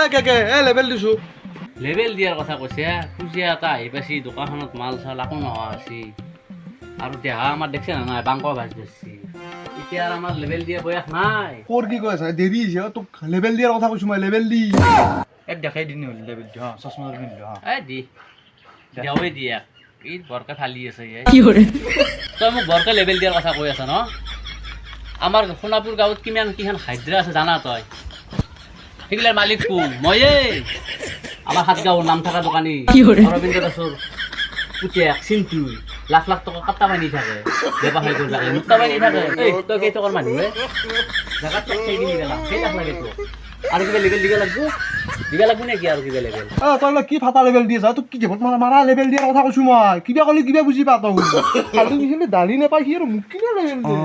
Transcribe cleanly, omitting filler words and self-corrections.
কে label দিছো label দিয়াৰ কথা কৈছে খুজিয়া এটা আহি পাইছি দোকানখনত মাল চাল একো নোহোৱা আছে আৰু দেহা আমাৰ দেখছে না নাই বাংক ভাজ ধৰছি এতিয়া আৰু আমাৰ লেবেল দিয়া বয়স নাই তোৰ কি কৈ আছে দেৰি হৈছে তোক লেবেল দিয়াৰ কথা কৈছো মই লেবেল দি এক দেখাই দিন হ'ল লেবেল দি চশমা পিন্ধিলো এই দি দেওৱে দিয়া ই বৰকে ফালি আছে তই মোক বৰকে লেবেল দিয়াৰ কথা কৈ আছ ন আমাৰ সোণাপুৰ গাঁৱত কিমান কিখন হাইদ্ৰা আছে জানা তই সেইগিলাৰ মালিক কোন ময়েই আমাৰ সাত গাঁৱৰ নাম থকা দোকানী অৰবিন্দ দাসৰ পুতেক চিন্তু লাখ লাখ টকা কাটা পাই নি থাকে ব্যৱসায় কৰিব লাগে মুক্তা পাই নি থাকে এই তই কেইটকাৰ মানুহে জেগাত তোক সেই কিনি গেলা সেই লাখ লাগে তোক আৰু কিবা লেবেল দিবা লাগব নেকি আৰু কিবা লেবেল তই কি ফাটা লেবেল দি আছা তোক কি জীৱত মাৰা লেবেল দিয়াৰ কথা কৈছো মই কিবা ক'লে কিবা বুজি পা তই ভালটো কিছিলে দালি নাপাই সি আৰু মোক কিনে লেবেল দিয়ে